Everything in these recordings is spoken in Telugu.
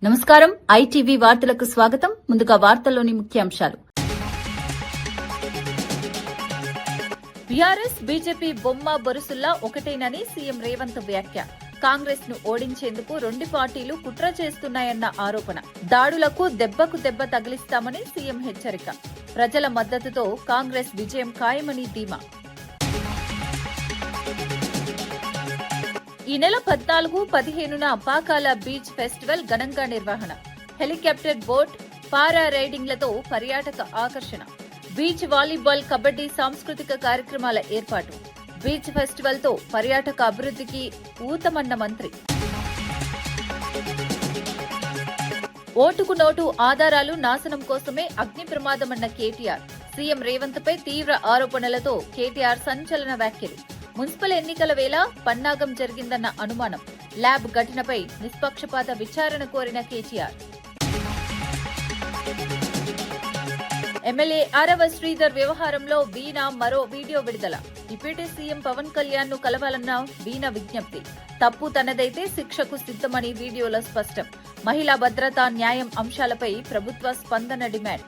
నమస్కారం. ఐటీవీ వార్తలకు స్వాగతం. ముందుగా వార్తల్లోని ముఖ్యాంశాలు. బీఆర్ఎస్ బీజేపీ బొమ్మ బొరుసుల్లా ఒకటేనని సీఎం రేవంత్ వ్యాఖ్య. కాంగ్రెస్ ను ఓడించేందుకు రెండు పార్టీలు కుట్ర చేస్తున్నాయన్న ఆరోపణ. దాడులకు దెబ్బకు దెబ్బ తగిలిస్తామని సీఎం హెచ్చరిక. ప్రజల మద్దతుతో కాంగ్రెస్ విజయం ఖాయమని ధీమా. ఈ నెల 14-15న పాకాల బీచ్ ఫెస్టివల్ ఘనంగా నిర్వహణ. హెలికాప్టర్ బోట్, పారా రైడింగ్లతో పర్యాటక ఆకర్షణ. బీచ్ వాలీబాల్, కబడ్డీ సాంస్కృతిక కార్యక్రమాల ఏర్పాటు. బీచ్ ఫెస్టివల్ తో పర్యాటక అభివృద్ధికి ఊతమన్న మంత్రి. ఓటుకు నోటు ఆధారాలు నాశనం కోసమే అగ్ని ప్రమాదమన్న కేటీఆర్. సీఎం రేవంత్ పై తీవ్ర ఆరోపణలతో కేటీఆర్ సంచలన వ్యాఖ్యలు. మున్సిపల్ ఎన్నికల వేళ పన్నాగం జరిగిందన్న అనుమానం. ల్యాబ్ ఘటనపై నిష్పక్షపాత విచారణ కోరిన కేటీఆర్. ఎమ్మెల్యే ఆరవ శ్రీధర్ వ్యవహారంలో వీణా మరో వీడియో విడుదల. డిప్యూటీ సీఎం పవన్ కళ్యాణ్ ను కలవాలన్న వీణా విజ్ఞప్తి. తప్పు తనదైతే శిక్షకు సిద్ధమని వీడియోలో స్పష్టం. మహిళా భద్రత, న్యాయం అంశాలపై ప్రభుత్వ స్పందన డిమాండ్.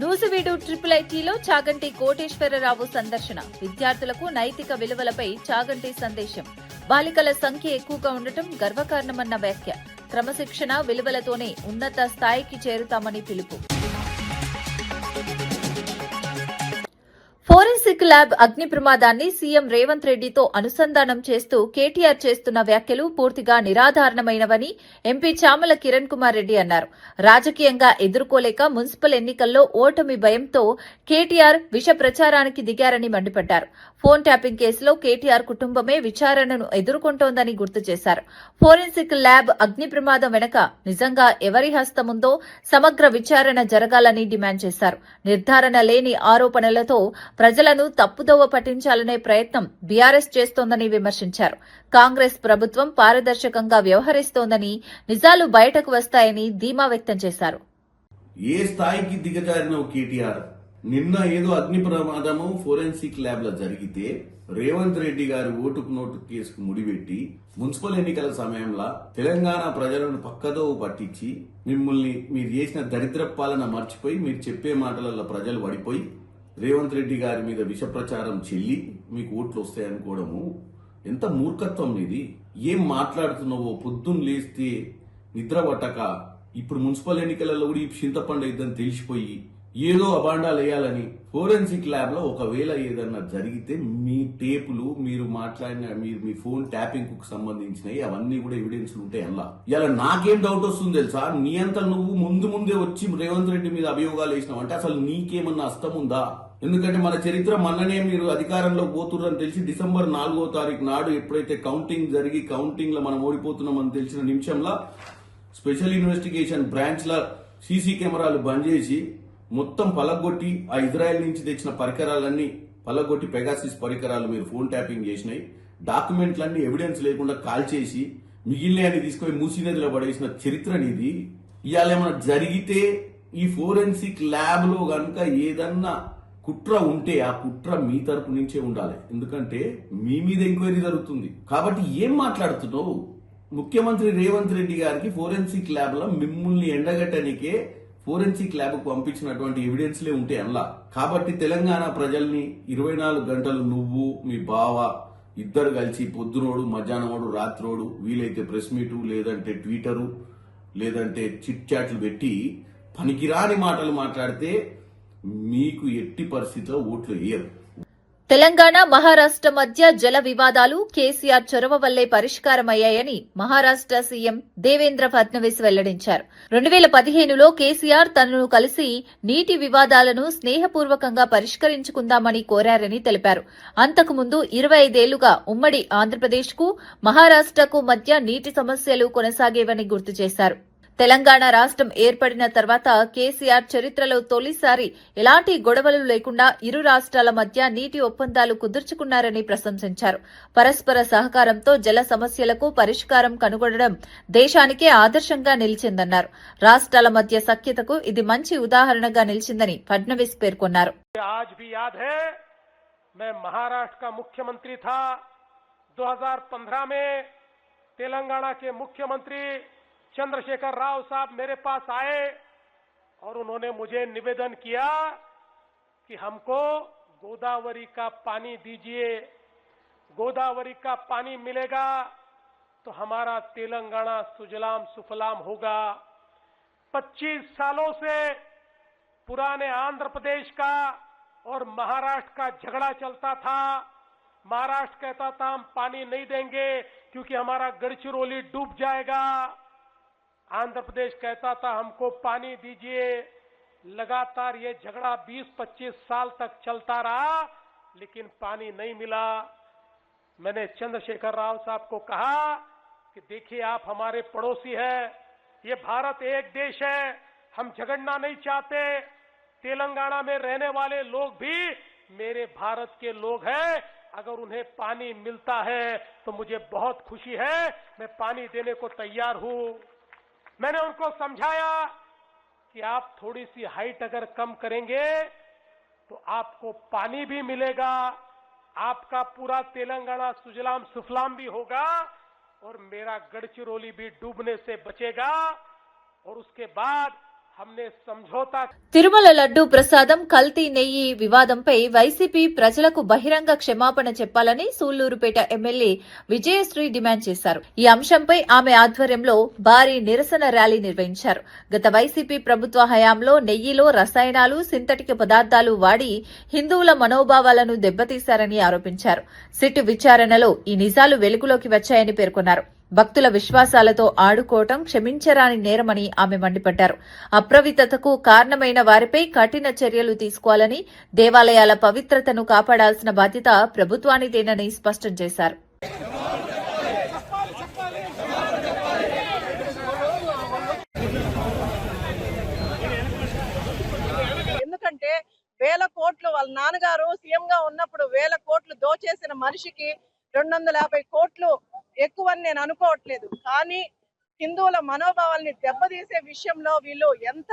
నూజివీడు ఐఐటీలో చాగంటి కోటేశ్వరరావు సందర్శన. విద్యార్థులకు నైతిక విలువలపై చాగంటి సందేశం. బాలికల సంఖ్య ఎక్కువగా ఉండటం గర్వకారణమన్న వ్యాఖ్య. క్రమశిక్షణ విలువలతోనే ఉన్నత స్థాయికి చేరుతామని పిలుపు. ఫోరెన్సిక్ ల్యాబ్ అగ్ని ప్రమాదాన్ని సీఎం రేవంత్ రెడ్డితో అనుసంధానం చేస్తూ కేటీఆర్ చేస్తున్న వ్యాఖ్యలు పూర్తిగా నిరాధారణమైనవని ఎంపీ చామల కిరణ్ కుమార్ రెడ్డి అన్నారు. రాజకీయంగా ఎదుర్కోలేక మున్సిపల్ ఎన్నికల్లో ఓటమి భయంతో కేటీఆర్ విష ప్రచారానికి దిగారని మండిపడ్డారు. ఫోన్ ట్యాపింగ్ కేసులో కేటీఆర్ కుటుంబమే విచారణను ఎదుర్కొంటోందని గుర్తు చేశారు. ఫోరెన్సిక్ ల్యాబ్ అగ్ని ప్రమాదం వెనక నిజంగా ఎవరి హస్తముందో సమగ్ర విచారణ జరగాలని డిమాండ్ చేశారు. నిర్ధారణ లేని ఆరోపణలతో ప్రజలను తప్పుదోవ పట్టించాలనే ప్రయత్నం బీఆర్ఎస్ చేస్తోందని విమర్శించారు. కాంగ్రెస్ ప్రభుత్వం పారదర్శకంగా వ్యవహరిస్తోందని, నిజాలు బయటకు వస్తాయని ధీమా వ్యక్తం చేశారు. ఏ స్థాయికి దిగజారిన కేటీఆర్. నిన్న ఏదో అగ్ని ప్రమాదము ఫోరెన్సిక్ ల్యాబ్ లో జరిగితే రేవంత్ రెడ్డి గారి ఓటుకు నోటు కేసుకు ముడిపెట్టి మున్సిపల్ ఎన్నికల సమయంలో తెలంగాణ ప్రజలను పక్కదో పట్టించి మిమ్మల్ని మీరు చేసిన దరిద్ర పాలన మర్చిపోయి మీరు చెప్పే మాటలలో ప్రజలు పడిపోయి రేవంత్ రెడ్డి గారి మీద విష ప్రచారం చెల్లి మీకు ఓట్లు వస్తాయనుకోవడము ఎంత మూర్ఖత్వం ఇది. ఏం మాట్లాడుతున్నావో పొద్దున్న లేస్తే నిద్ర పట్టక ఇప్పుడు మున్సిపల్ ఎన్నికలలో కూడా ఈ చింతపండు ఇద్దని తెలిసిపోయి ఏదో అబాండాలు వేయాలని ఫోరెన్సిక్ ల్యాబ్ లో ఒకవేళ ఏదన్నా జరిగితే మీ టేపులు మీరు మాట్లాడిన మీ ఫోన్ ట్యాపింగ్ కు సంబంధించినవి అవన్నీ కూడా ఎవిడెన్స్ ఉంటాయి. అలా ఇలా నాకేం డౌట్ వస్తుంది తెలుసా, నీ అంతా నువ్వు ముందే వచ్చి రేవంత్ రెడ్డి మీద అభియోగాలు వేసినావు అంటే అసలు నీకేమన్నా అస్తం ఉందా? ఎందుకంటే మన చరిత్ర మొన్ననే మీరు అధికారంలో పోతున్నారని తెలిసి December 4వ తారీఖు నాడు ఎప్పుడైతే కౌంటింగ్ జరిగి కౌంటింగ్ లో మనం ఓడిపోతున్నామని తెలిసిన నిమిషంలో స్పెషల్ ఇన్వెస్టిగేషన్ బ్రాంచ్ ల సీసీ కెమెరాలు బంద్ చేసి మొత్తం పలగొట్టి ఆ ఇజ్రాయెల్ నుంచి తెచ్చిన పరికరాలన్నీ పలగొట్టి పెగాసిస్ పరికరాలు మీరు ఫోన్ ట్యాపింగ్ చేసినాయి. డాక్యుమెంట్లన్నీ ఎవిడెన్స్ లేకుండా కాల్ చేసి మిగిలినని తీసుకొని మూసినదిలో పడేసిన చరిత్ర నీది. ఇవాళ ఏమైనా జరిగితే ఈ ఫోరెన్సిక్ ల్యాబ్ లో గనుక ఏదన్నా కుట్ర ఉంటే ఆ కుట్ర మీ తరపు నుంచే ఉండాలి. ఎందుకంటే మీ మీద ఎంక్వైరీ జరుగుతుంది కాబట్టి ఏం మాట్లాడుతున్నావు? ముఖ్యమంత్రి రేవంత్ రెడ్డి గారికి ఫోరెన్సిక్ ల్యాబ్ లో మిమ్మల్ని ఎండగట్టనికే ఫోరెన్సిక్ ల్యాబ్ కు పంపించినటువంటి ఎవిడెన్స్లే ఉంటాయి అలా. కాబట్టి తెలంగాణ ప్రజల్ని 24 గంటలు నువ్వు మీ బావ ఇద్దరు కలిసి పొద్దునోడు మధ్యాహ్నమోడు రాత్రోడు వీలైతే ప్రెస్ మీటు లేదంటే ట్విట్టరు లేదంటే చిట్ చాట్లు పెట్టి పనికిరాని మాటలు మాట్లాడితే మీకు ఎట్టి పరిస్థితిలో ఓట్లు వేయరు. తెలంగాణ, మహారాష్ట్ర మధ్య జల వివాదాలు కేసీఆర్ చొరవ వల్లే పరిష్కారమయ్యాయని మహారాష్ట్ర సీఎం దేవేంద్ర ఫడ్నవీస్ వెల్లడించారు. 2015లో కేసీఆర్ తనను కలిసి నీటి వివాదాలను స్నేహపూర్వకంగా పరిష్కరించుకుందామని కోరారని తెలిపారు. అంతకుముందు 25 ఏళ్లుగా ఉమ్మడి ఆంధ్రప్రదేశ్కు, మహారాష్ట్రకు మధ్య నీటి సమస్యలు కొనసాగేవని గుర్తు చేశారు. తెలంగాణ రాష్ట్రం ఏర్పడిన తర్వాత కేసీఆర్ చరిత్రలో తొలిసారి ఎలాంటి గొడవలు లేకుండా ఇరు రాష్ట్రాల మధ్య నీటి ఒప్పందాలు కుదుర్చుకున్నారని ప్రశంసించారు. పరస్పర సహకారంతో జల సమస్యలకు పరిష్కారం కనుగొనడం దేశానికే ఆదర్శంగా నిలిచిందన్నారు. రాష్ట్రాల మధ్య సఖ్యతకు ఇది మంచి ఉదాహరణగా నిలిచిందని ఫడ్నవీస్ పేర్కొన్నారు. मैं महाराष्ट्र का मुख्यमंत्री था 2015 में तेलंगाना के मुख्यमंत्री चंद्रशेखर राव साहब मेरे पास आए और उन्होंने मुझे निवेदन किया कि हमको गोदावरी का पानी दीजिए, गोदावरी का पानी मिलेगा तो हमारा तेलंगाना सुजलाम सुफलाम होगा। 25 सालों से पुराने आंध्र प्रदेश का और महाराष्ट्र का झगड़ा चलता था। महाराष्ट्र कहता था हम पानी नहीं देंगे क्योंकि हमारा गढ़चिरौली डूब जाएगा। आंध्र प्रदेश कहता था हमको पानी दीजिए। लगातार ये झगड़ा 20-25 साल तक चलता रहा, लेकिन पानी नहीं मिला। मैंने चंद्रशेखर राव साहब को कहा कि देखिए आप हमारे पड़ोसी हैं, ये भारत एक देश है, हम झगड़ना नहीं चाहते। तेलंगाना में रहने वाले लोग भी मेरे भारत के लोग हैं, अगर उन्हें पानी मिलता है तो मुझे बहुत खुशी है, मैं पानी देने को तैयार हूं। मैंने उनको समझाया कि आप थोड़ी सी हाइट अगर कम करेंगे तो आपको पानी भी मिलेगा, आपका पूरा तेलंगाना सुजलाम सुफलाम भी होगा और मेरा गढ़चिरौली भी डूबने से बचेगा। और उसके बाद हमने समझौता। తిరుమల లడ్డూ ప్రసాదం కల్తీ నెయ్యి వివాదంపై వైసీపీ ప్రజలకు బహిరంగ క్షమాపణ చెప్పాలని సూళ్లూరుపేట ఎమ్మెల్యే విజయశ్రీ డిమాండ్ చేశారు. ఈ అంశంపై ఆమె ఆధ్వర్యంలో భారీ నిరసన ర్యాలీ నిర్వహించారు. గత వైసీపీ ప్రభుత్వ హయాంలో నెయ్యిలో రసాయనాలు, సింథటిక్ పదార్థాలు వాడి హిందువుల మనోభావాలను దెబ్బతీశారని ఆరోపించారు. సిట్ విచారణలో ఈ నిజాలు వెలుగులోకి వచ్చాయని పేర్కొన్నారు. భక్తుల విశ్వాసాలతో ఆడుకోవటం క్షమించరాని నేరమని ఆమె మండిపడ్డారు. అప్రవిత్తతకు కారణమైన వారిపై కఠిన చర్యలు తీసుకోవాలని, దేవాలయాల పవిత్రతను కాపాడాల్సిన బాధ్యత ప్రభుత్వానిదేనని స్పష్టం చేశారు. ఎందుకంటే వేల కోట్లు వాళ్ళ నాన్నగారు సీఎంగా ఉన్నప్పుడు వేల కోట్లు దోచేసిన మనిషికి 250 కోట్లు ఎక్కువని నేను అనుకోవట్లేదు. కానీ హిందువుల మనోభావాల్ని దెబ్బతీసే విషయంలో వీళ్ళు ఎంత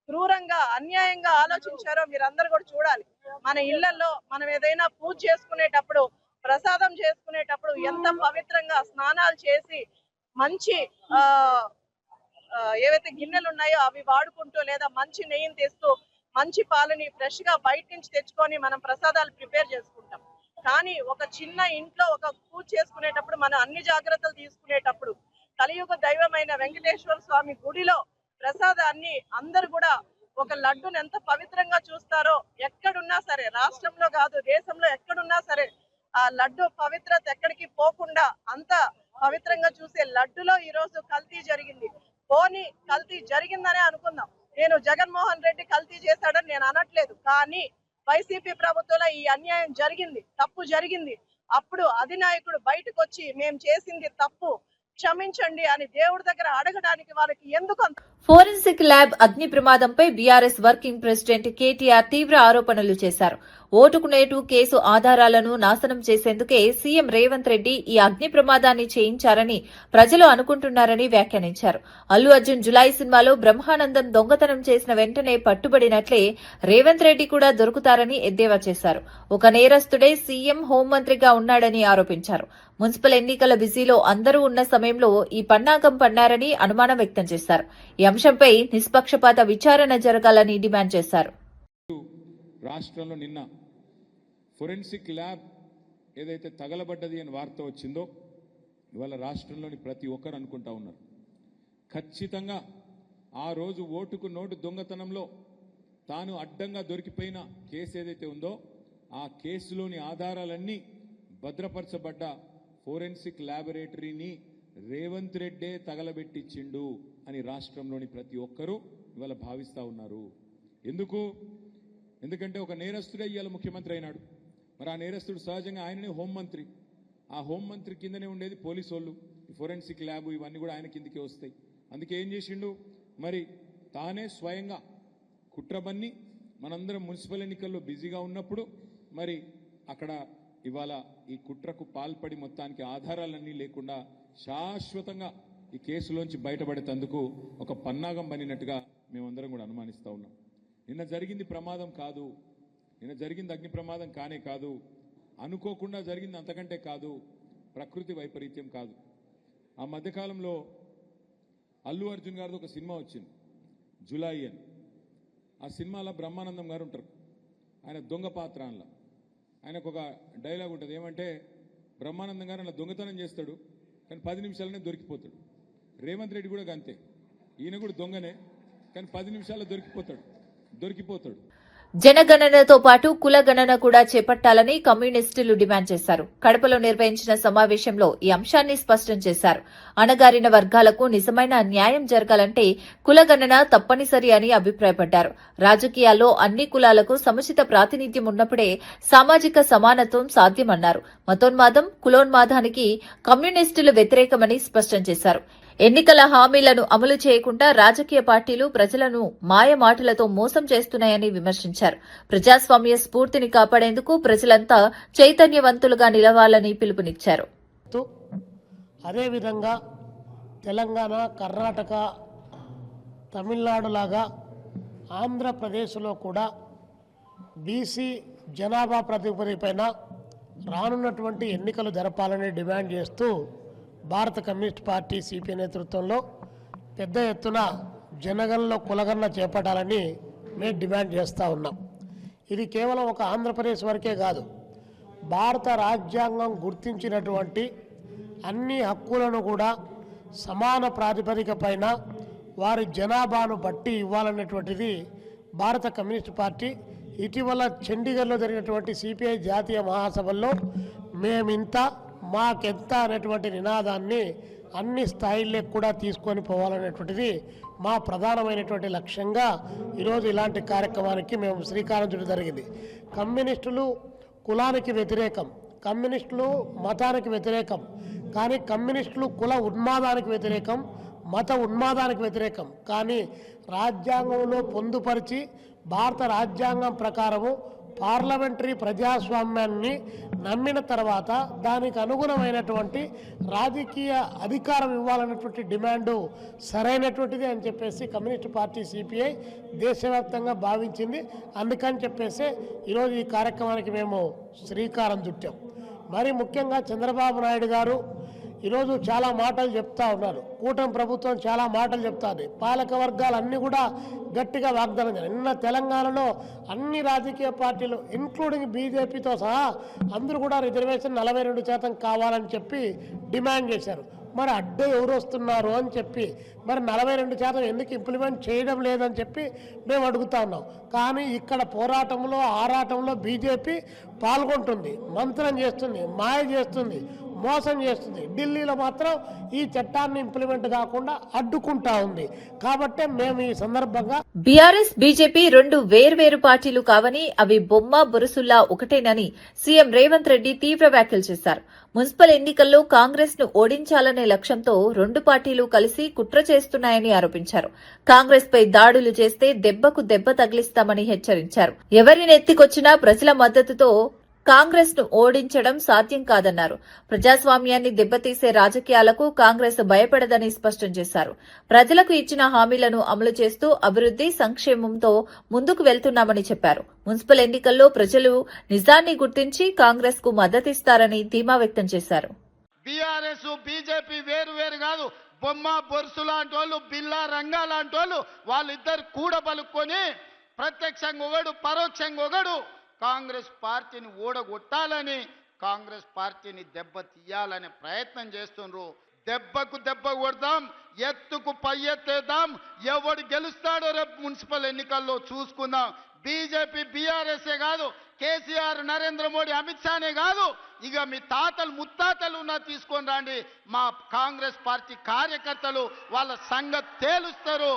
క్రూరంగా అన్యాయంగా ఆలోచించారో మీరందరూ కూడా చూడాలి. మన ఇళ్లలో మనం ఏదైనా పూజ చేసుకునేటప్పుడు, ప్రసాదం చేసుకునేటప్పుడు ఎంత పవిత్రంగా స్నానాలు చేసి మంచి ఏవైతే గిన్నెలు ఉన్నాయో అవి వాడుకుంటూ, లేదా మంచి నెయ్యిని తెస్తూ మంచి పాలని ఫ్రెష్ గా బయట నుంచి తెచ్చుకొని మనం ప్రసాదాలు ప్రిపేర్ చేసుకుంటాం. కానీ ఒక చిన్న ఇంట్లో ఒక పూజ చేసుకునేటప్పుడు మనం అన్ని జాగ్రత్తలు తీసుకునేటప్పుడు కలియుగ దైవమైన వెంకటేశ్వర స్వామి గుడిలో ప్రసాదాన్ని అందరూ కూడా ఒక లడ్డును ఎంత పవిత్రంగా చూస్తారో, ఎక్కడున్నా సరే, రాష్ట్రంలో కాదు దేశంలో ఎక్కడున్నా సరే ఆ లడ్డు పవిత్రత ఎక్కడికి పోకుండా అంత పవిత్రంగా చూసే లడ్డులో ఈ రోజు కల్తీ జరిగింది. పోనీ కల్తీ జరిగిందనే అనుకుందాం. నేను జగన్మోహన్ రెడ్డి కల్తీ చేశాడని నేను అనట్లేదు. కానీ వైసీపీ ప్రభుత్వంలో ఈ అన్యాయం జరిగింది, తప్పు జరిగింది. అప్పుడు అధినాయకుడు బయటకు వచ్చి మేము చేసింది తప్పు, క్షమించండి అని దేవుడి దగ్గర అడగడానికి వారికి ఎందుకు అంత. ఫోరెన్సిక్ ల్యాబ్ అగ్ని ప్రమాదంపై బీఆర్ఎస్ వర్కింగ్ ప్రెసిడెంట్ కేటీఆర్ తీవ్ర ఆరోపణలు చేశారు. ఓటుకు నేటు కేసు ఆధారాలను నాశనం చేసేందుకే సీఎం రేవంత్ రెడ్డి ఈ అగ్ని ప్రమాదాన్ని చేయించారని ప్రజలు అనుకుంటున్నారని వ్యాఖ్యానించారు. అల్లు అర్జున్ జులై సినిమాలో బ్రహ్మానందం దొంగతనం చేసిన వెంటనే పట్టుబడినట్లే రేవంత్ రెడ్డి కూడా దొరుకుతారని ఎద్దేవా చేశారు. ఒక నేరస్తుడే సీఎం హోంమంత్రిగా ఉన్నాడని ఆరోపించారు. మున్సిపల్ ఎన్నికల బిజీలో అందరూ ఉన్న సమయంలో ఈ పన్నాగం పన్నారని అనుమానం వ్యక్తం చేశారు. ఈ అంశంపై నిష్పక్షపాత విచారణ జరగాలని డిమాండ్ చేశారు. రాష్ట్రంలో నిన్న ఫోరెన్సిక్ ల్యాబ్ ఏదైతే తగలబడ్డది అని వార్త వచ్చిందో, ఇవాళ రాష్ట్రంలోని ప్రతి ఒక్కరు అనుకుంటా ఉన్నారు ఖచ్చితంగా ఆ రోజు ఓటుకు నోటు దొంగతనంలో తాను అడ్డంగా దొరికిపోయిన కేసు ఏదైతే ఉందో ఆ కేసులోని ఆధారాలన్నీ భద్రపరచబడ్డ ఫోరెన్సిక్ ల్యాబొరేటరీని రేవంత్ రెడ్డే తగలబెట్టించిండు అని రాష్ట్రంలోని ప్రతి ఒక్కరూ ఇవాళ భావిస్తూ ఉన్నారు. ఎందుకంటే ఒక నేరస్తుడే ఇవాళ ముఖ్యమంత్రి అయినాడు. మరి ఆ నేరస్తుడు సహజంగా ఆయననే హోంమంత్రి. ఆ హోంమంత్రి కిందనే ఉండేది పోలీసు వాళ్ళు. ఫోరెన్సిక్ ల్యాబ్ ఇవన్నీ కూడా ఆయన కిందకే వస్తాయి. అందుకే ఏం చేసిండు, మరి తానే స్వయంగా కుట్రబన్ని మనందరం మున్సిపల్ ఎన్నికల్లో బిజీగా ఉన్నప్పుడు మరి అక్కడ ఇవాళ ఈ కుట్రకు పాల్పడి మొత్తానికి ఆధారాలన్నీ లేకుండా శాశ్వతంగా ఈ కేసులోంచి బయటపడేందుకు ఒక పన్నాగం పనినట్టుగా మేమందరం కూడా అనుమానిస్తూ ఉన్నాం. నిన్న జరిగింది ప్రమాదం కాదు, నిన్న జరిగింది అగ్ని ప్రమాదం కానే కాదు, అనుకోకుండా జరిగింది అంతకంటే కాదు, ప్రకృతి వైపరీత్యం కాదు. ఆ మధ్యకాలంలో అల్లు అర్జున్ గారిది ఒక సినిమా వచ్చింది, జులాయి అని. ఆ సినిమాలో బ్రహ్మానందం గారు ఉంటారు, ఆయన దొంగ పాత్ర. అందులో ఆయనకు ఒక డైలాగ్ ఉంటుంది, ఏమంటే బ్రహ్మానందం గారు అలా దొంగతనం చేస్తాడు కానీ 10 నిమిషాలనే దొరికిపోతాడు. రేవంత్ రెడ్డి కూడా అంతే, ఈయన కూడా దొంగనే కానీ 10 నిమిషాల్లో దొరికిపోతాడు. జనగణనతో పాటు కులగణన కూడా చేపట్టాలని కమ్యూనిస్టులు డిమాండ్ చేశారు. కడపలో నిర్వహించిన సమావేశంలో ఈ అంశాన్ని స్పష్టం చేశారు. అణగారిన వర్గాలకు నిజమైన న్యాయం జరగాలంటే కులగణన తప్పనిసరి అని అభిప్రాయపడ్డారు. రాజకీయాల్లో అన్ని కులాలకు సముచిత ప్రాతినిధ్యం ఉన్నప్పుడే సామాజిక సమానత్వం సాధ్యమన్నారు. మతోన్మాదం, కులోన్మాదానికి కమ్యూనిస్టులు వ్యతిరేకమని స్పష్టం చేశారు. ఎన్నికల హామీలను అమలు చేయకుండా రాజకీయ పార్టీలు ప్రజలను మాయ మాటలతో మోసం చేస్తున్నాయని విమర్శించారు. ప్రజాస్వామ్య స్ఫూర్తిని కాపాడేందుకు ప్రజలంతా చైతన్యవంతులుగా నిలవాలని పిలుపునిచ్చారు. అదేవిధంగా తెలంగాణ, కర్ణాటక, తమిళనాడు లాగా ఆంధ్రప్రదేశ్లో కూడా బీసీ జనాభా ప్రాతిపదికపైన రానున్నటువంటి ఎన్నికలు జరపాలని డిమాండ్ చేస్తూ భారత కమ్యూనిస్ట్ పార్టీ సిపిఐ నేతృత్వంలో పెద్ద ఎత్తున జనగణనలో కులగణన చేపట్టాలని మేము డిమాండ్ చేస్తూ ఉన్నాం. ఇది కేవలం ఒక ఆంధ్రప్రదేశ్ వరకే కాదు, భారత రాజ్యాంగం గుర్తించినటువంటి అన్ని హక్కులను కూడా సమాన ప్రాతిపదిక పైన వారి జనాభాను బట్టి ఇవ్వాలనేటువంటిది భారత కమ్యూనిస్ట్ పార్టీ ఇటీవల చండీగఢ్లో జరిగినటువంటి సిపిఐ జాతీయ మహాసభల్లో మేమింత మాకెంత అనేటువంటి నినాదాన్ని అన్ని స్థాయిలకు కూడా తీసుకొని పోవాలనేటువంటిది మా ప్రధానమైనటువంటి లక్ష్యంగా ఈరోజు ఇలాంటి కార్యక్రమానికి మేము శ్రీకారం చుట్టడం జరిగింది. కమ్యూనిస్టులు కులానికి వ్యతిరేకం, కమ్యూనిస్టులు మతానికి వ్యతిరేకం, కానీ కమ్యూనిస్టులు కుల ఉన్మాదానికి వ్యతిరేకం, మత ఉన్మాదానికి వ్యతిరేకం. కానీ రాజ్యాంగంలో పొందుపరిచి భారత రాజ్యాంగం ప్రకారము పార్లమెంటరీ ప్రజాస్వామ్యాన్ని నమ్మిన తర్వాత దానికి అనుగుణమైనటువంటి రాజకీయ అధికారం ఇవ్వాలన్నటువంటి డిమాండు సరైనటువంటిది అని చెప్పేసి కమ్యూనిస్ట్ పార్టీ సిపిఐ దేశవ్యాప్తంగా భావించింది. అందుకని చెప్పేసి ఈరోజు ఈ కార్యక్రమానికి మేము శ్రీకారం చుట్టాం. మరి ముఖ్యంగా చంద్రబాబు నాయుడు గారు ఈరోజు చాలా మాటలు చెప్తా ఉన్నారు. కూటమి ప్రభుత్వం చాలా మాటలు చెప్తాది. పాలక వర్గాలన్నీ కూడా గట్టిగా వాగ్దానం చేయాలి. నిన్న తెలంగాణలో అన్ని రాజకీయ పార్టీలు ఇంక్లూడింగ్ బీజేపీతో సహా అందరూ కూడా రిజర్వేషన్ 42% కావాలని చెప్పి డిమాండ్ చేశారు. మరి అడ్డు ఎవరు వస్తున్నారు అని చెప్పి మరి 42% ఎందుకు ఇంప్లిమెంట్ చేయడం లేదని చెప్పి మేము అడుగుతా ఉన్నాం. కానీ ఇక్కడ పోరాటంలో ఆరాటంలో బీజేపీ పాల్గొంటుంది, మంత్రం చేస్తుంది, మాయ చేస్తుంది, మోసం చేస్తుంది. ఢిల్లీలో మాత్రం ఈ చట్టాన్ని ఇంప్లిమెంట్ కాకుండా అడ్డుకుంటా ఉంది. కాబట్టి మేము ఈ సందర్భంగా బీఆర్ఎస్, బీజేపీ రెండు వేర్వేరు పార్టీలు కావని అవి బొమ్మ బొరుసుల్లా ఒకటేనని సీఎం రేవంత్ రెడ్డి తీవ్ర వ్యాఖ్యలు చేశారు. మున్సిపల్ ఎన్నికల్లో కాంగ్రెస్ ను ఓడించాలనే లక్ష్యంతో రెండు పార్టీలు కలిసి కుట్ర చేస్తున్నాయని ఆరోపించారు. కాంగ్రెస్ పై దాడులు చేస్తే దెబ్బకు దెబ్బ తగిలిస్తామని హెచ్చరించారు. ఎవరిని ఎత్తికొచ్చినా ప్రజల మద్దతుతో కాంగ్రెస్ ను ఓడించడం సాధ్యం కాదన్నారు. ప్రజాస్వామ్యాన్ని దెబ్బతీసే రాజకీయాలకు కాంగ్రెస్ భయపడదని స్పష్టం చేశారు. ప్రజలకు ఇచ్చిన హామీలను అమలు చేస్తూ అభివృద్ది, సంక్షేమంతో ముందుకు వెళ్తున్నామని చెప్పారు. మున్సిపల్ ఎన్నికల్లో ప్రజలు నిజాన్ని గుర్తించి కాంగ్రెస్ కు మద్దతిస్తారని ధీమా వ్యక్తం చేశారు. బీఆర్ఎస్, బీజేపీ వేరు కాదు, బొమ్మ బొరుసు లాంటి వాళ్ళు, బిల్లా రంగా లాంటి వాళ్ళు, వాళ్ళిద్దరు కూడబలుక్కొని ప్రత్యక్షంగా ఒకడు, పరోక్షంగా ఒకడు కాంగ్రెస్ పార్టీని ఓడగొట్టాలని, కాంగ్రెస్ పార్టీని దెబ్బ తీయాలనే ప్రయత్నం చేస్తున్నారు. దెబ్బకు దెబ్బ కొడదాం, ఎత్తుకు పై ఎత్తేద్దాం. ఎవడు గెలుస్తాడో రేపు మున్సిపల్ ఎన్నికల్లో చూసుకుందాం. బీజేపీ, బీఆర్ఎస్ఏ కాదు, కేసీఆర్, నరేంద్ర మోడీ, అమిత్ షానే కాదు, ఇక మీ తాతలు ముత్తాతలు ఉన్నా తీసుకొని రండి. మా కాంగ్రెస్ పార్టీ కార్యకర్తలు వాళ్ళ సంగతి తేలుస్తారు.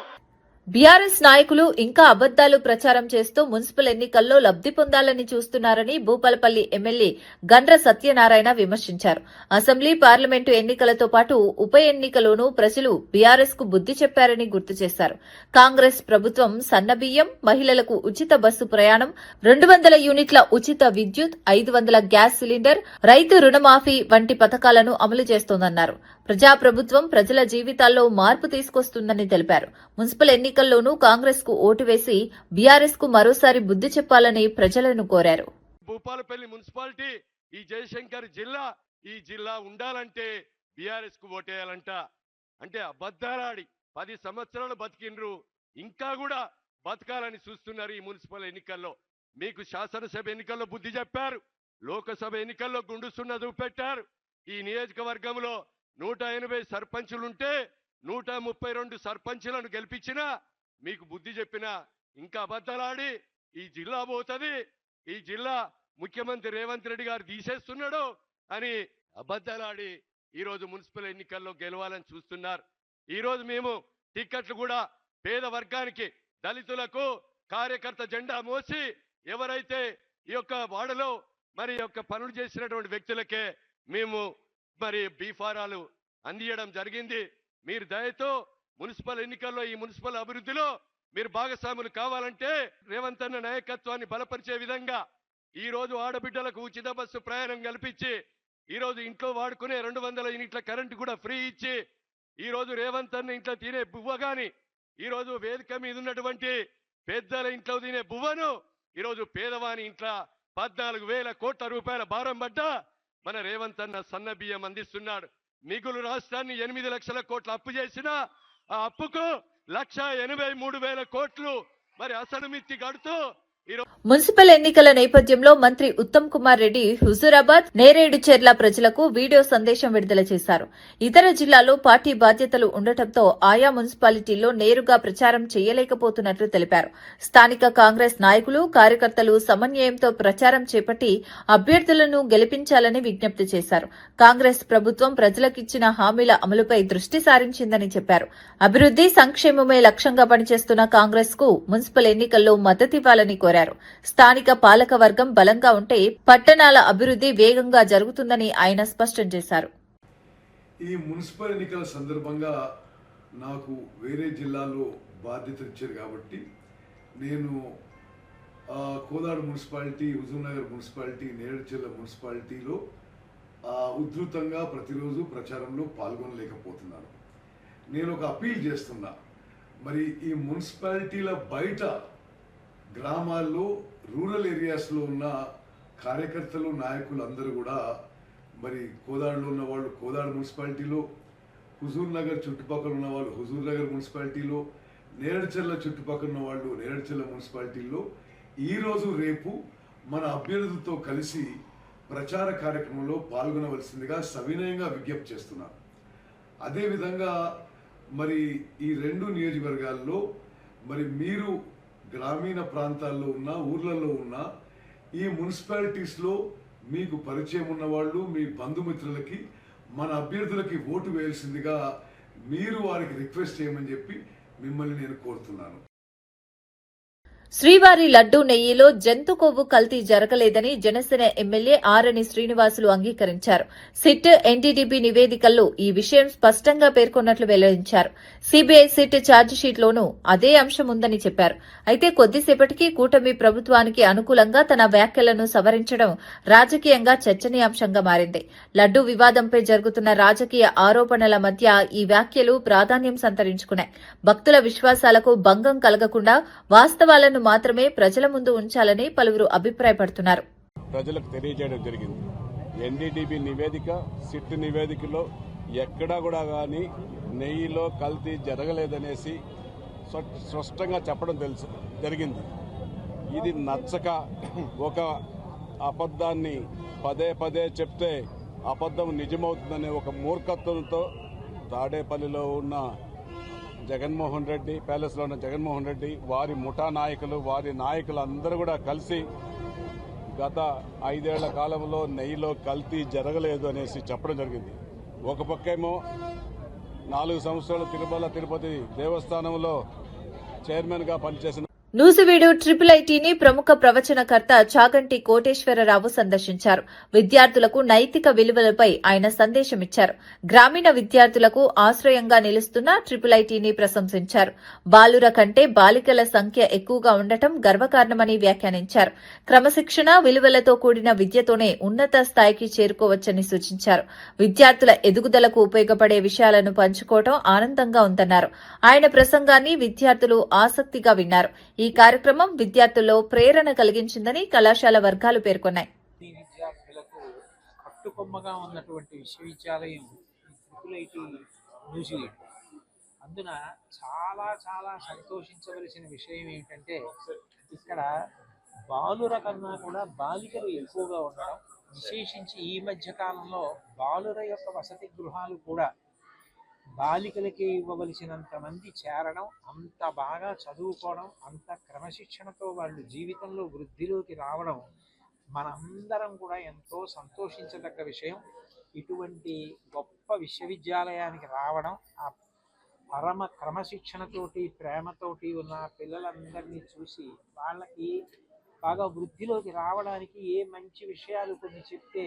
బీఆర్ఎస్ నాయకులు ఇంకా అబద్దాలు ప్రచారం చేస్తూ మున్సిపల్ ఎన్నికల్లో లబ్ది పొందాలని చూస్తున్నారని భూపాలపల్లి ఎమ్మెల్యే గండ్ర సత్యనారాయణ విమర్శించారు. అసెంబ్లీ, పార్లమెంటు ఎన్నికలతో పాటు ఉప ఎన్నికలోనూ ప్రజలు బీఆర్ఎస్ కు బుద్ది చెప్పారని గుర్తు చేశారు. కాంగ్రెస్ ప్రభుత్వం సన్నబియ్యం, మహిళలకు ఉచిత బస్సు ప్రయాణం, 200 యూనిట్ల ఉచిత విద్యుత్, 500 గ్యాస్ సిలిండర్, రైతు రుణమాఫీ వంటి పథకాలను అమలు చేస్తోందన్నారు. ప్రజాప్రభుత్వం ప్రజల జీవితాల్లో మార్పు తీసుకొస్తుందని తెలిపారు. మున్సిపల్ ఎన్నికల్లోనూ కాంగ్రెస్ కు ఓటు వేసి బీఆర్ఎస్ కు మరోసారి బుద్ధి చెప్పాలని ప్రజలను కోరారు. భూపాలపల్లి మున్సిపాలిటీ ఈ జయశంకర్ జిల్లా, ఈ జిల్లా ఉండాలంటే బీఆర్ఎస్ కు ఓటేయాలంట. అంటే అబద్ధాలాడి 10 సంవత్సరాలు బతికిండ్రు, ఇంకా కూడా బతకాలని చూస్తున్నారు. ఈ మున్సిపల్ ఎన్నికల్లో మీకు శాసనసభ ఎన్నికల్లో బుద్ధి చెప్పారు, లోకసభ ఎన్నికల్లో గుండు సున్న చూపెట్టారు. ఈ నియోజకవర్గంలో 180 సర్పంచులుంటే 132 సర్పంచులను గెలిపించినా మీకు బుద్ధి చెప్పినా ఇంకా అబద్ధాలాడి ఈ జిల్లా పోతుంది, ఈ జిల్లా ముఖ్యమంత్రి రేవంత్ రెడ్డి గారు తీసేస్తున్నాడు అని అబద్ధాలాడి ఈరోజు మున్సిపల్ ఎన్నికల్లో గెలవాలని చూస్తున్నారు. ఈరోజు మేము టిక్కెట్లు కూడా పేద వర్గానికి, దళితులకు, కార్యకర్త జెండా మోసి ఎవరైతే ఈ యొక్క వాడలో మరి యొక్క పనులు చేసినటువంటి వ్యక్తులకే మేము మరి బీఫారాలు అందియడం జరిగింది. మీరు దయతో మున్సిపల్ ఎన్నికల్లో ఈ మున్సిపల్ అభివృద్ధిలో మీరు భాగస్వాములు కావాలంటే రేవంత్ అన్న నాయకత్వాన్ని బలపరిచే విధంగా ఈ రోజు ఆడబిడ్డలకు ఉచిత బస్సు ప్రయాణం కల్పించి, ఈ రోజు ఇంట్లో వాడుకునే 200 యూనిట్ల కరెంటు కూడా ఫ్రీ ఇచ్చి, ఈ రోజు రేవంత్ అన్న ఇంట్లో తినే బువ్వ గాని, ఈ రోజు వేదిక మీద ఉన్నటువంటి పెద్దల ఇంట్లో తినే బువ్వను ఈ రోజు పేదవాని ఇంట్లో 14,000 కోట్ల రూపాయల భారం పడ్డా మన రేవంత్ అన్న సన్న బియ్యం అందిస్తున్నాడు. మిగులు రాష్ట్రాన్ని 8 లక్షల కోట్ల అప్పు చేసినా ఆ అప్పుకు 1,83,000 కోట్లు మరి అసలు మిత్తి కడుతూ మున్సిపల్ ఎన్నికల నేపథ్యంలో మంత్రి ఉత్తమ్ కుమార్ రెడ్డి హుజూరాబాద్, నేరేడుచెర్ల ప్రజలకు వీడియో సందేశం విడుదల చేశారు. ఇతర జిల్లాల్లో పార్టీ బాధ్యతలు ఉండటంతో ఆయా మున్సిపాలిటీల్లో నేరుగా ప్రచారం చేయలేకపోతున్నట్లు తెలిపారు. స్థానిక కాంగ్రెస్ నాయకులు, కార్యకర్తలు సమన్వయంతో ప్రచారం చేపట్టి అభ్యర్థులను గెలిపించాలని విజ్ఞప్తి చేశారు. కాంగ్రెస్ ప్రభుత్వం ప్రజలకిచ్చిన హామీల అమలుపై దృష్టి సారించిందని చెప్పారు. అభివృద్ది, సంక్షేమమే లక్ష్యంగా పనిచేస్తున్న కాంగ్రెస్ కు మున్సిపల్ ఎన్నికల్లో మద్దతివ్వాలని కోరారు. స్థానిక పాలక వర్గం బలంగా ఉంటే పట్టణాల అభివృద్ధి వేగంగా జరుగుతుందని ఆయన స్పష్టం చేశారు. ఈ మున్సిపల్ ఎన్నికల సందర్భంగా నాకు వేరే జిల్లాలో బాధ్యత ఇచ్చారు కాబట్టి నేను కోదాడు మున్సిపాలిటీ, హుజూర్నగర్ మున్సిపాలిటీ, నేరేడుచెర్ల మున్సిపాలిటీలో ఉధృతంగా ప్రతిరోజు ప్రచారంలో పాల్గొనలేకపోతున్నాను. నేను ఒక అపీల్ చేస్తున్నా, మరి ఈ మున్సిపాలిటీల బయట గ్రామాల్లో, రూరల్ ఏరియాస్లో ఉన్న కార్యకర్తలు, నాయకులు అందరూ కూడా మరి కోదాడులో ఉన్న వాళ్ళు కోదాడు మున్సిపాలిటీలో, హుజూర్ నగర్ చుట్టుపక్కల ఉన్న వాళ్ళు హుజూర్ నగర్ మున్సిపాలిటీలో, నేరేడుచెర్ల చుట్టుపక్కల ఉన్న వాళ్ళు నేరేడుచెర్ల మున్సిపాలిటీలో ఈరోజు రేపు మన అభ్యర్థులతో కలిసి ప్రచార కార్యక్రమంలో పాల్గొనవలసిందిగా సవినయంగా విజ్ఞప్తి చేస్తున్నారు. అదేవిధంగా మరి ఈ 2 నియోజకవర్గాల్లో మరి మీరు గ్రామీణ ప్రాంతాల్లో ఉన్న, ఊర్లలో ఉన్న ఈ మున్సిపాలిటీస్లో మీకు పరిచయం ఉన్న వాళ్ళు, మీ బంధుమిత్రులకి మన అభ్యర్థులకి ఓటు వేయాల్సిందిగా మీరు వారికి రిక్వెస్ట్ చేయమని చెప్పి మిమ్మల్ని నేను కోరుతున్నాను. శ్రీవారి లడ్డూ నెయ్యిలో జంతు కొవ్వు కల్తీ జరగలేదని జనసేన ఎమ్మెల్యే ఆరణి శ్రీనివాసులు అంగీకరించారు. సిట్, ఎన్డీడీబీ నివేదికల్లో ఈ విషయం స్పష్టంగా పేర్కొన్నట్లు వెల్లడించారు. సీబీఐ సిట్ ఛార్జిషీట్లోనూ అదే అంశం ఉందని చెప్పారు. అయితే కొద్దిసేపటికి కూటమి ప్రభుత్వానికి అనుకూలంగా తన వ్యాఖ్యలను సవరించడం రాజకీయంగా చర్చనీయాంశంగా మారింది. లడ్డూ వివాదంపై జరుగుతున్న రాజకీయ ఆరోపణల మధ్య ఈ వ్యాఖ్యలు ప్రాధాన్యం సంతరించుకున్నాయి. భక్తుల విశ్వాసాలకు భంగం కలగకుండా వాస్తవాలను మాత్రమే ప్రజల ముందు ఉంచాలని పలువురు అభిప్రాయపడుతున్నారు. ప్రజలకు తెలియజేయడం జరిగింది. ఎన్డీడీబీ నివేదిక, సిట్ నివేదికలో ఎక్కడా కూడా కానీ నెయ్యిలో కల్తీ జరగలేదనేసి స్పష్టంగా చెప్పడం జరిగింది. ఇది నచ్చక ఒక అబద్ధాన్ని పదే పదే చెప్తే అబద్ధం నిజమవుతుందనే ఒక మూర్ఖత్వంతో తాడేపల్లిలో ఉన్న జగన్మోహన్ రెడ్డి, ప్యాలెస్లో ఉన్న జగన్మోహన్ రెడ్డి, వారి ముఠా నాయకులు, వారి నాయకులందరూ కూడా కలిసి గత 5 ఏళ్ల కాలంలో నెయ్యిలో కల్తీ జరగలేదు అనేసి చెప్పడం జరిగింది. ఒక పక్కేమో 4 సంవత్సరాలు తిరుమల తిరుపతి దేవస్థానంలో చైర్మన్గా పనిచేసిన నూజివీడు ఐఐటీని ప్రముఖ ప్రవచనకర్త చాగంటి కోటేశ్వరరావు సందర్శించారు. విద్యార్థులకు నైతిక విలువలపై ఆయన సందేశమిచ్చారు. గ్రామీణ విద్యార్థులకు ఆశ్రయంగా నిలుస్తున్న ఐఐటీని ప్రశంసించారు. బాలుర కంటే బాలికల సంఖ్య ఎక్కువగా ఉండటం గర్వకారణమని వ్యాఖ్యానించారు. క్రమశిక్షణ, విలువలతో కూడిన విద్యతోనే ఉన్నత స్థాయికి చేరుకోవచ్చని సూచించారు. విద్యార్థుల ఎదుగుదలకు ఉపయోగపడే విషయాలను పంచుకోవడం ఆనందంగా ఉందన్నారు. ఆయన ప్రసంగాన్ని విద్యార్థులు ఆసక్తిగా విన్నారు. ఈ కార్యక్రమం విద్యార్థుల్లో ప్రేరణ కలిగించిందని కళాశాల వర్గాలు పేర్కొన్నాయి. విద్యార్థులకు కట్టుకొమ్మగా ఉన్నటువంటి విశ్వవిద్యాలయం ట్రిపుల్ న్యూజిలాండ్. అందున చాలా చాలా సంతోషించవలసిన విషయం ఏంటంటే ఇక్కడ బాలుర కన్నా కూడా బాలికలు ఎక్కువగా ఉండడం, విశేషించి ఈ మధ్య కాలంలో బాలుర యొక్క వసతి గృహాలు కూడా బాలికలకి ఇవ్వవలసినంత మంది చేరడం, అంత బాగా చదువుకోవడం, అంత క్రమశిక్షణతో వాళ్ళు జీవితంలో వృద్ధిలోకి రావడం మనందరం కూడా ఎంతో సంతోషించదగ్గ విషయం. ఇటువంటి గొప్ప విశ్వవిద్యాలయానికి రావడం, ఆ పరమ క్రమశిక్షణతోటి ప్రేమతోటి ఉన్న పిల్లలందరినీ చూసి వాళ్ళకి బాగా వృద్ధిలోకి రావడానికి ఏ మంచి విషయాలు కొన్ని చెప్తే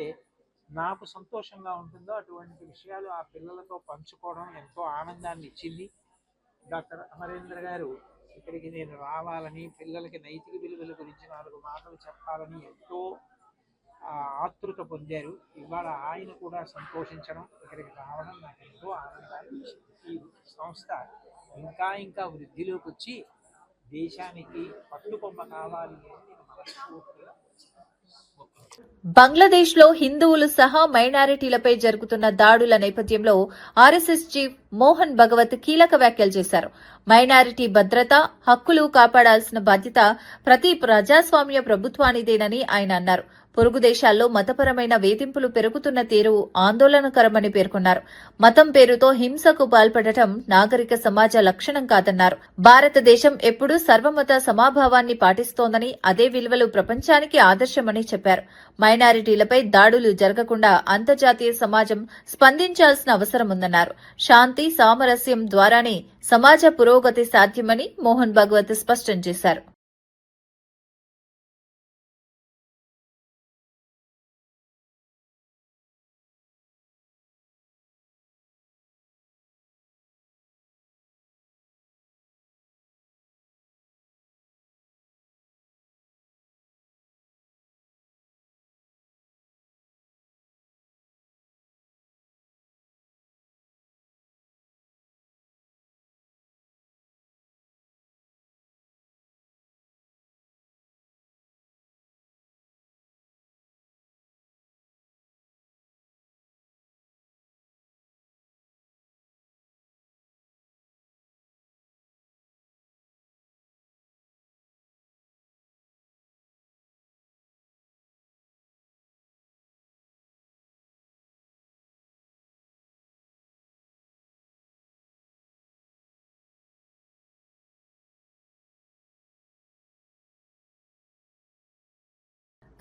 నాకు సంతోషంగా ఉంటుందో అటువంటి విషయాలు ఆ పిల్లలతో పంచుకోవడం ఎంతో ఆనందాన్ని ఇచ్చింది. డాక్టర్ అమరేంద్ర గారు ఇక్కడికి నేను రావాలని, పిల్లలకి నైతిక విలువల గురించి 4 మాటలు చెప్పాలని ఎంతో ఆతృత పొందారు. ఇవాళ ఆయన కూడా సంతోషించడం, ఇక్కడికి రావడం నాకు ఎంతో ఆనందాన్ని ఇచ్చింది. ఈ సంస్థ ఇంకా ఇంకా వృద్ధిలోకి వచ్చి దేశానికి పట్టుకొమ్మ కావాలి అని నేను మనస్ఫూర్తిగా బంగ్లాదేశ్లో హిందువులు సహా మైనారిటీలపై జరుగుతున్న దాడుల నేపథ్యంలో ఆర్ఎస్ఎస్ చీఫ్ మోహన్ భగవత్ కీలక వ్యాఖ్యలు చేశారు. మైనారిటీ భద్రత, హక్కులు కాపాడాల్సిన బాధ్యత ప్రతి ప్రజాస్వామ్య ప్రభుత్వానిదేనని ఆయన అన్నారు. పొరుగు దేశాల్లో మతపరమైన వేధింపులు పెరుగుతున్న తీరు ఆందోళనకరమని పేర్కొన్నారు. మతం పేరుతో హింసకు పాల్పడటం నాగరిక సమాజ లక్షణం కాదన్నారు. భారతదేశం ఎప్పుడూ సర్వమత సమాభావాన్ని పాటిస్తోందని, అదే విలువలు ప్రపంచానికి ఆదర్శమని చెప్పారు. మైనారిటీలపై దాడులు జరగకుండా అంతర్జాతీయ సమాజం స్పందించాల్సిన అవసరం ఉందన్నారు. శాంతి, సామరస్యం ద్వారానే సమాజ పురోగతి సాధ్యమని మోహన్ భగవత్ స్పష్టం చేశారు.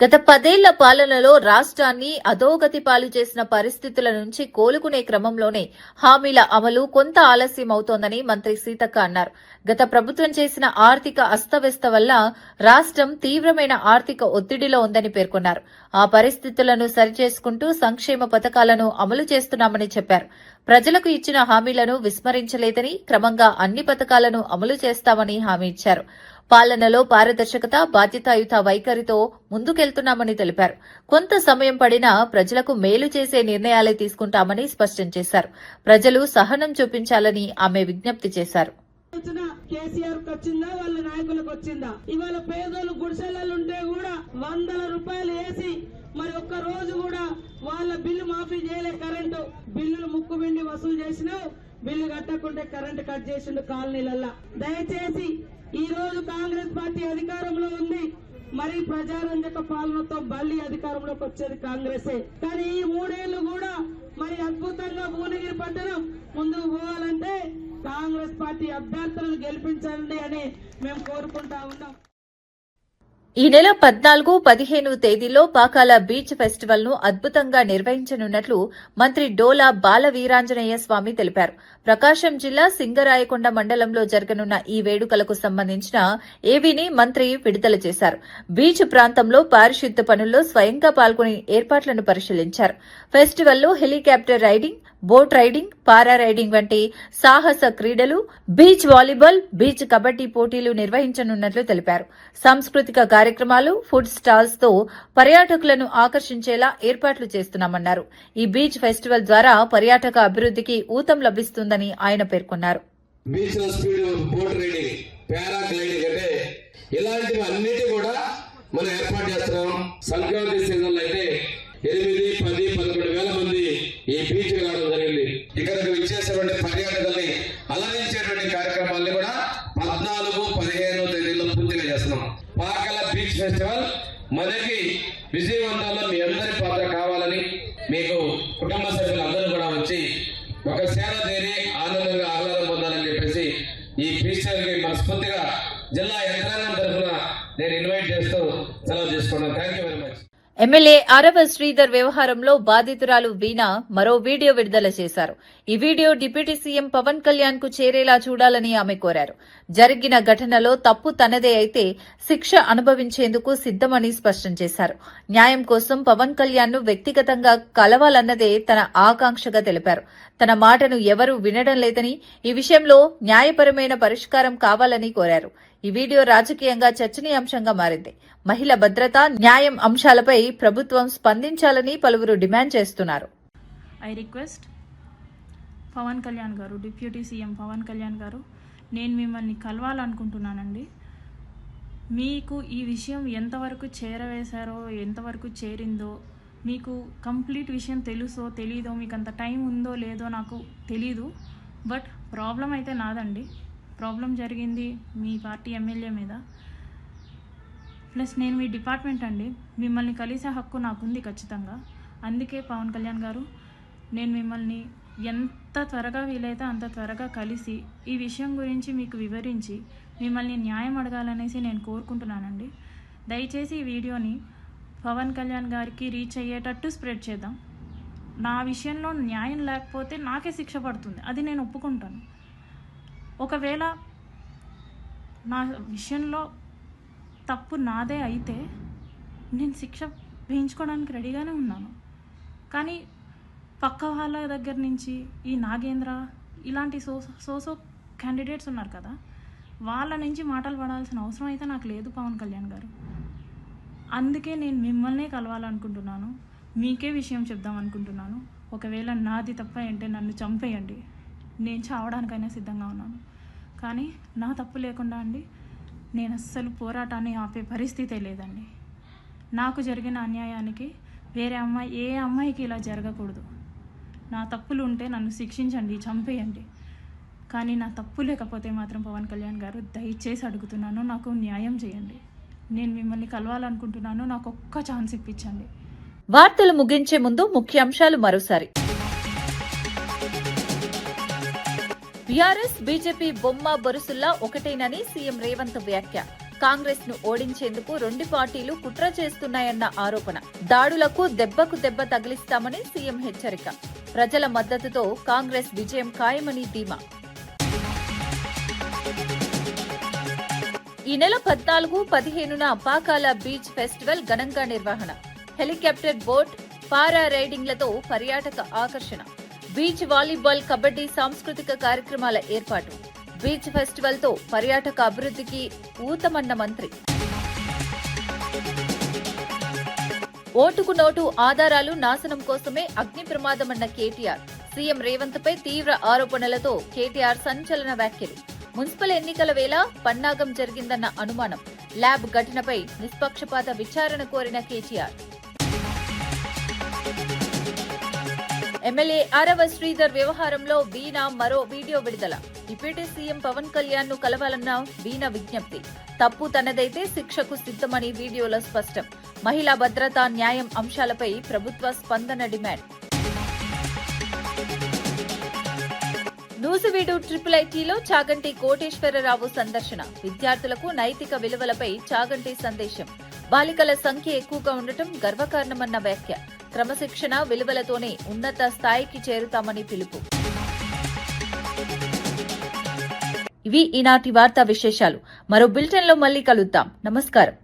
గత 10 ఏళ్ల పాలనలో రాష్ట్రాన్ని అధోగతి పాలు చేసిన పరిస్థితుల నుంచి కోలుకునే క్రమంలోనే హామీల అమలు కొంత ఆలస్యం అవుతోందని మంత్రి సీతక్క అన్నారు. గత ప్రభుత్వం చేసిన ఆర్థిక అస్తవ్యస్త వల్ల రాష్ట్రం తీవ్రమైన ఆర్థిక ఒత్తిడిలో ఉందని పేర్కొన్నారు. ఆ పరిస్థితులను సరిచేసుకుంటూ సంక్షేమ పథకాలను అమలు చేస్తున్నామని చెప్పారు. ప్రజలకు ఇచ్చిన హామీలను విస్మరించలేదని, క్రమంగా అన్ని పథకాలను అమలు చేస్తామని హామీ ఇచ్చారు. పాలనలో పారదర్శకత, బాధ్యతాయుత వైఖరితో ముందుకెళ్తున్నామని తెలిపారు. కొంత సమయం పడినా ప్రజలకు మేలు చేసే నిర్ణయాలే తీసుకుంటామని స్పష్టం చేశారు. ప్రజలు సహనం చూపించాలని ఆమె విజ్ఞప్తి చేశారు. కేసీఆర్ వచ్చిందా, వాళ్ళ నాయకులకు వచ్చిందా? ఇవాళ పేదోళ్ళు గుడిసెలలో ఉంటే కూడా 100 రూపాయలు వేసి మరి ఒక్క రోజు కూడా వాళ్ళ బిల్లు మాఫీ చేయలే. కరెంటు బిల్లులు ముక్కు పిండి వసూలు చేసినావు, బిల్లు కట్టకుంటే కరెంటు కట్ చేసిండు కాలనీలల్లా. దయచేసి ఈ రోజు కాంగ్రెస్ పార్టీ అధికారంలో ఉంది, మరి ప్రజారంజక పాలనతో మళ్ళీ అధికారంలోకి వచ్చేది కాంగ్రెసే. కానీ ఈ 3 ఏళ్లు కూడా మరి అద్భుతంగా భువనగిరి పట్టణం ముందుకు పోవాలంటే కాంగ్రెస్ పార్టీ అభ్యర్థులను గెలిపించండి అని మేము కోరుకుంటా ఉన్నాం. ఈ నెల 14, 15 తేదీల్లో పాకాల బీచ్ ఫెస్టివల్ ను అద్భుతంగా నిర్వహించనున్నట్లు మంత్రి డోలా బాల వీరాంజనేయ స్వామి తెలిపారు. ప్రకాశం జిల్లా సింగరాయకొండ మండలంలో జరగనున్న ఈ వేడుకలకు సంబంధించిన ఏవీని మంత్రి విడుదల చేశారు. బీచ్ ప్రాంతంలో పారిశుద్ధ్య పనుల్లో స్వయంగా పాల్గొని ఏర్పాట్లను పరిశీలించారు. ఫెస్టివల్లో హెలికాప్టర్ రైడింగ్, బోట్ రైడింగ్, పారా రైడింగ్ వంటి సాహస క్రీడలు, బీచ్ వాలీబాల్, బీచ్ కబడ్డీ పోటీలు నిర్వహించనున్నట్లు తెలిపారు. సాంస్కృతిక కార్యక్రమాలు, ఫుడ్ స్టాల్స్ తో పర్యాటకులను ఆకర్షించేలా ఏర్పాట్లు చేస్తున్నామన్నారు. ఈ బీచ్ ఫెస్టివల్ ద్వారా పర్యాటక అభివృద్ధికి ఊతం లభిస్తుందని ఆయన పేర్కొన్నారు. బీచ్ లో స్పీడ్ బోట్ రైడింగ్, పారాగ్లైడింగ్ అంటే ఇలాంటివి అన్నిటి కూడా మనం ఏర్పాటు చేస్తున్నాం. సంక్రాంతి సీజన్ లో అయితే 8, 10, 11 వేల మంది ఈ బీచ్ రావడం జరిగింది. ఇక చేరి ఆనందంగా ఆహ్లాదం పొందాలని చెప్పేసి ఈ ఫెస్టివల్కి మనస్ఫూర్తిగా జిల్లా యంత్రాంగం తరఫున నేను ఇన్వైట్ చేస్తూ సెలవు తీసుకున్నాను. Thank you very much. MLA Arava Sridhar వ్యవహారంలో బాధితురాలు వీణ మరో వీడియో విడుదల చేశారు. ఈ video deputy CM Pawan Kalyan కు చేరేలా చూడాలని ఆమె కోరారు. జరిగిన ఘటనలో తప్పు తనదే అయితే శిక్ష అనుభవించేందుకు సిద్దమని స్పష్టం చేశారు. న్యాయం కోసం పవన్ కళ్యాణ్ ను వ్యక్తిగతంగా కలవాలన్నదే తన ఆకాంక్షగా తెలిపారు. తన మాటను ఎవరూ వినడం లేదని, ఈ విషయంలో న్యాయపరమైన పరిష్కారం కావాలని కోరారు. ఈ వీడియో రాజకీయంగా చర్చనీయాంశంగా మారింది. మహిళ భద్రత, న్యాయం అంశాలపై ప్రభుత్వం స్పందించాలని పలువురు డిమాండ్ చేస్తున్నారు. ఐ రిక్వెస్ట్ పవన్ కళ్యాణ్ గారు, డిప్యూటీ సీఎం పవన్ కళ్యాణ్ గారు, నేను మిమ్మల్ని కలవాలనుకుంటున్నానండి. మీకు ఈ విషయం ఎంతవరకు చేరవేశారో, ఎంతవరకు చేరిందో, మీకు కంప్లీట్ విషయం తెలుసో తెలీదో, మీకు అంత టైం ఉందో లేదో నాకు తెలీదు. బట్ ప్రాబ్లం అయితే నాదండి. ప్రాబ్లం జరిగింది మీ పార్టీ ఎమ్మెల్యే మీద. ప్లస్ నేను మీ డిపార్ట్మెంట్ అండి. మిమ్మల్ని కలిసే హక్కు నాకుంది ఖచ్చితంగా. అందుకే పవన్ కళ్యాణ్ గారు, నేను మిమ్మల్ని ఎంత త్వరగా వీలైతే అంత త్వరగా కలిసి ఈ విషయం గురించి మీకు వివరించి మిమ్మల్ని న్యాయం అడగాలనేసి నేను కోరుకుంటున్నానండి. దయచేసి ఈ వీడియోని పవన్ కళ్యాణ్ గారికి రీచ్ అయ్యేటట్టు స్ప్రెడ్ చేద్దాం. నా విషయంలో న్యాయం లేకపోతే నాకే శిక్ష పడుతుంది, అది నేను ఒప్పుకుంటాను. ఒకవేళ నా విషయంలో తప్పు నాదే అయితే నేను శిక్ష వేయించుకోవడానికి రెడీగానే ఉన్నాను. కానీ పక్క వాళ్ళ దగ్గర నుంచి ఈ నాగేంద్ర ఇలాంటి సోసో క్యాండిడేట్స్ ఉన్నారు కదా, వాళ్ళ నుంచి మాటలు పడాల్సిన అవసరం అయితే నాకు లేదు పవన్ కళ్యాణ్ గారు. అందుకే నేను మిమ్మల్నే కలవాలనుకుంటున్నాను, మీకే విషయం చెప్దాం అనుకుంటున్నాను. ఒకవేళ నాది తప్ప అంటే నన్ను చంపేయండి, నేను చావడానికైనా సిద్ధంగా ఉన్నాను. కానీ నా తప్పు లేకుండా అండి నేను అస్సలు పోరాటాన్ని ఆపే పరిస్థితే లేదండి. నాకు జరిగిన అన్యాయానికి వేరే అమ్మాయి, ఏ అమ్మాయికి ఇలా జరగకూడదు. నా తప్పులు ఉంటే నన్ను శిక్షించండి, చంపేయండి. కానీ నా తప్పు లేకపోతే మాత్రం పవన్ కళ్యాణ్ గారు దయచేసి అడుగుతున్నాను, నాకు న్యాయం చేయండి. నేను మిమ్మల్ని కలవాలనుకుంటున్నాను, నాకు ఒక్క ఛాన్స్ ఇప్పించండి. వార్తలు ముగించే ముందు ముఖ్యాంశాలు మరోసారి. బీఆర్ఎస్ బీజేపీ బొమ్మ బొరుసుల్లా ఒకటేనని సీఎం రేవంత్ వ్యాఖ్య. కాంగ్రెస్ ను ఓడించేందుకు రెండు పార్టీలు కుట్ర చేస్తున్నాయన్న ఆరోపణ. దాడులకు దెబ్బకు దెబ్బ తగిలిస్తామని సీఎం హెచ్చరిక. ప్రజల మద్దతుతో కాంగ్రెస్ విజయం ఖాయమని ధీమా. ఈ నెల 14-15న పాకాల బీచ్ ఫెస్టివల్ ఘనంగా నిర్వహణ. హెలికాప్టర్ బోట్, పారా రైడింగ్లతో పర్యాటక ఆకర్షణ. బీచ్ వాలీబాల్, కబడ్డీ సాంస్కృతిక కార్యక్రమాల ఏర్పాటు. బీచ్ ఫెస్టివల్ తో పర్యాటక అభివృద్ధికి ఊతమన్న మంత్రి. ఓటుకు నోటు ఆధారాలు నాశనం కోసమే అగ్ని ప్రమాదమన్న కేటీఆర్. సీఎం రేవంత్ పై తీవ్ర ఆరోపణలతో కేటీఆర్ సంచలన వ్యాఖ్యలు. మున్సిపల్ ఎన్నికల వేళ పన్నాగం జరిగిందన్న అనుమానం. ల్యాబ్ ఘటనపై నిష్పక్షపాత విచారణ కోరిన కేటీఆర్. ఎమ్మెల్యే అరవ శ్రీధర్ వ్యవహారంలో వీణ మరో వీడియో విడుదల. డిప్యూటీ సీఎం పవన్ కళ్యాణ్ ను కలవాలన్న వీణ విజ్ఞప్తి. తప్పు తనదైతే శిక్షకు సిద్ధమని వీడియోలో స్పష్టం. మహిళా భద్రత, న్యాయం అంశాలపై ప్రభుత్వ స్పందన డిమాండ్. నూజివీడు IIITలో చాగంటి కోటేశ్వరరావు సందర్శన. విద్యార్థులకు నైతిక విలువలపై చాగంటి సందేశం. బాలికల సంఖ్య ఎక్కువగా ఉండటం గర్వకారణమన్న వ్యాఖ్య. క్రమశిక్షణ విలువలతోనే ఉన్నత స్థాయికి చేరుతామని పిలుపు. ఇవి ఈనాటి వార్తా విశేషాలు. మరో బులెటిన్లో మళ్లీ కలుద్దాం. నమస్కారం.